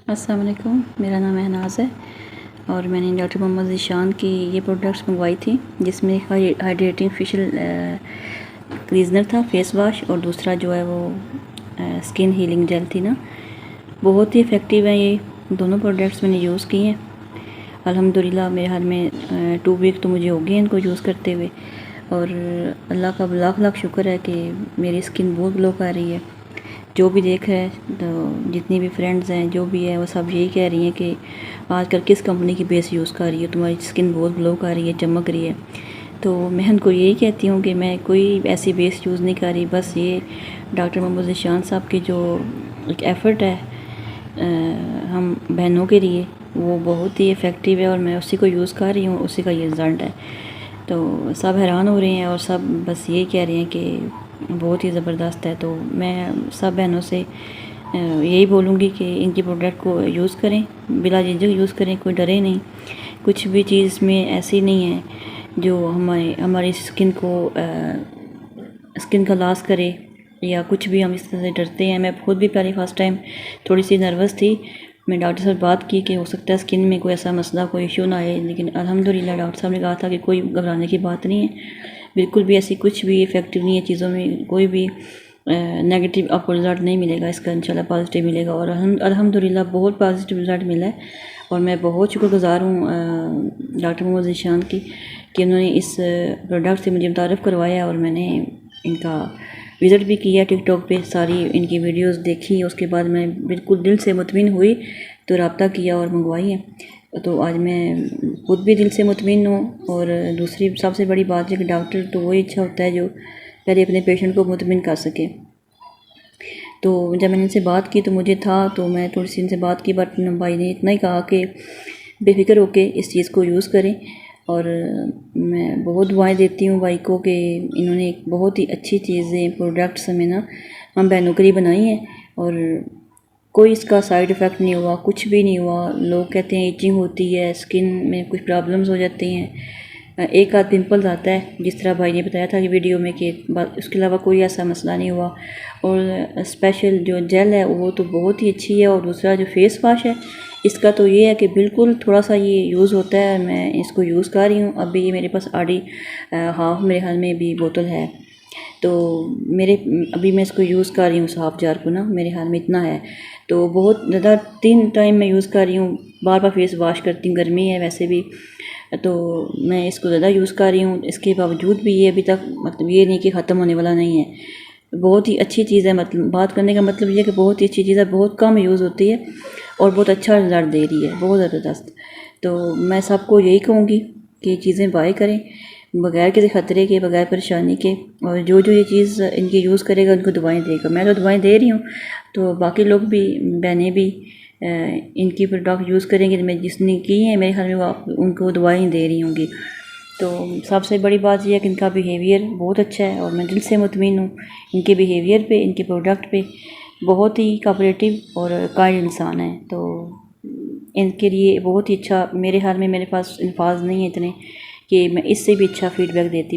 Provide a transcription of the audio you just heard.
अस्सलाम वालेकुम, मेरा नाम महनाज है और मैंने डॉक्टर मोहम्मद ज़ीशान की ये प्रोडक्ट्स मंगवाई थी, जिसमें हाइड्रेटिंग फेशियल क्लींजर था, फेस वाश, और दूसरा जो है वो स्किन हीलिंग जेल थी ना। बहुत ही इफ़ेक्टिव है ये दोनों प्रोडक्ट्स, मैंने यूज़ किए हैं अल्हम्दुलिल्लाह। मेरे हाल में 2 वीक तो मुझे हो गए इनको यूज़ करते हुए, और अल्लाह का लाख लाख शुक्र है कि मेरी स्किन बहुत ग्लो कर रही है। जो भी देख रहा है, तो जितनी भी फ्रेंड्स हैं जो भी है वो सब यही कह रही हैं कि आजकल किस कंपनी की बेस यूज़ कर रही है, तुम्हारी स्किन बहुत ग्लो कर रही है, चमक रही है। तो मैं उनको यही कहती हूँ कि मैं कोई ऐसी बेस यूज़ नहीं कर रही, बस ये डॉक्टर मोहम्मद ज़ीशान साहब की जो एक एफ़र्ट है हम बहनों के लिए, वो बहुत ही इफ़ेक्टिव है और मैं उसी को यूज़ कर रही हूँ, उसी का ये रिज़ल्ट है। तो सब हैरान हो रहे हैं और सब बस यही कह रहे हैं कि बहुत ही ज़बरदस्त है। तो मैं सब बहनों से यही बोलूँगी कि इनकी प्रोडक्ट को यूज़ करें, बिला झिझक यूज़ करें, कोई डरे नहीं। कुछ भी चीज़ इसमें ऐसी नहीं है जो हमारी स्किन का लॉस करे या कुछ भी हम इस तरह से डरते हैं। मैं खुद भी पहले फर्स्ट टाइम थोड़ी सी नर्वस थी। मैं डॉक्टर से बात की कि हो सकता है स्किन में कोई ऐसा मसला, कोई इशू ना आए, लेकिन अल्हम्दुलिल्लाह डॉक्टर साहब ने कहा था कि कोई घबराने की बात नहीं है, बिल्कुल भी ऐसी कुछ भी इफ़ेक्टिव नहीं है चीज़ों में, कोई भी नेगेटिव आपको रिज़ल्ट नहीं मिलेगा इसका, इंशाल्लाह पॉजिटिव मिलेगा। और अल्हम्दुलिल्लाह बहुत पॉजिटिव रिज़ल्ट मिला है और मैं बहुत शुक्रगुज़ार हूँ डॉक्टर मोहम्मद ज़ीशान की कि उन्होंने इस प्रोडक्ट से मुझे मुतारफ़ करवाया और मैंने इनका विज़िट भी किया टिकटॉक पे, सारी इनकी वीडियोस देखी। उसके बाद मैं बिल्कुल दिल से मुतमिन हुई तो रब्ता किया और मंगवाई है। तो आज मैं खुद भी दिल से मुतमिन हूँ। और दूसरी सबसे बड़ी बात है कि डॉक्टर तो वही अच्छा होता है जो पहले अपने पेशेंट को मुतमिन कर सके। तो जब मैंने इनसे बात की तो मुझे था, तो मैं थोड़ी सी इनसे बात की, बट भाई ने इतना ही कहा कि बेफिक्र होके इस चीज़ को यूज़ करें। और मैं बहुत दुआएं देती हूँ भाई को कि इन्होंने एक बहुत ही अच्छी चीज़ें प्रोडक्ट्स हमें ना हम बहनों के लिए बनाई हैं और कोई इसका साइड इफ़ेक्ट नहीं हुआ, कुछ भी नहीं हुआ। लोग कहते हैं इचिंग होती है, स्किन में कुछ प्रॉब्लम्स हो जाती हैं, एक आध पिंपल्स आता है, जिस तरह भाई ने बताया था कि वीडियो में, कि उसके अलावा कोई ऐसा मसला नहीं हुआ। और स्पेशल जो जेल है वो तो बहुत ही अच्छी है। और दूसरा जो फेस वॉश है इसका तो ये है कि बिल्कुल थोड़ा सा ये यूज़ होता है, मैं इसको यूज़ कर रही हूँ। अभी ये मेरे पास आधी हाफ मेरे हाल में भी बोतल है, तो अभी मैं इसको यूज़ कर रही हूँ, उस हाफ जार को ना, मेरे हाल में इतना है। तो बहुत ज़्यादा 3 टाइम मैं यूज़ कर रही हूँ, बार बार फेस वॉश करती हूँ, गर्मी है वैसे भी, तो मैं इसको ज़्यादा यूज़ कर रही हूँ। इसके बावजूद भी ये अभी तक मतलब ये नहीं कि ख़त्म होने वाला नहीं है, बहुत ही अच्छी चीज़ है। मतलब बात करने का मतलब ये है कि बहुत ही अच्छी चीज़ है, बहुत कम यूज़ होती है और बहुत अच्छा रिज़ल्ट दे रही है, बहुत ज़बरदस्त। तो मैं सबको यही कहूँगी कि चीज़ें बाय करें बगैर किसी ख़तरे के, बगैर परेशानी के। और जो जो ये चीज़ इनकी यूज़ करेगा उनको दुआएं देगा। मैं तो दुआएं दे रही हूँ, तो बाकी लोग भी, बहनें भी इनकी प्रोडक्ट यूज़ करेंगे। मैं जिसने की है मेरे ख्याल में वो उनको दुआएं दे रही होंगी। तो सबसे बड़ी बात यह है कि इनका बिहेवियर बहुत अच्छा है और मैं दिल से मुतमिन हूँ इनके बिहेवियर पे, इनके प्रोडक्ट पे। बहुत ही कोऑपरेटिव और काइंड इंसान है, तो इनके लिए बहुत ही अच्छा, मेरे हाल में मेरे पास अल्फाज नहीं है इतने कि मैं इससे भी अच्छा फीडबैक देती।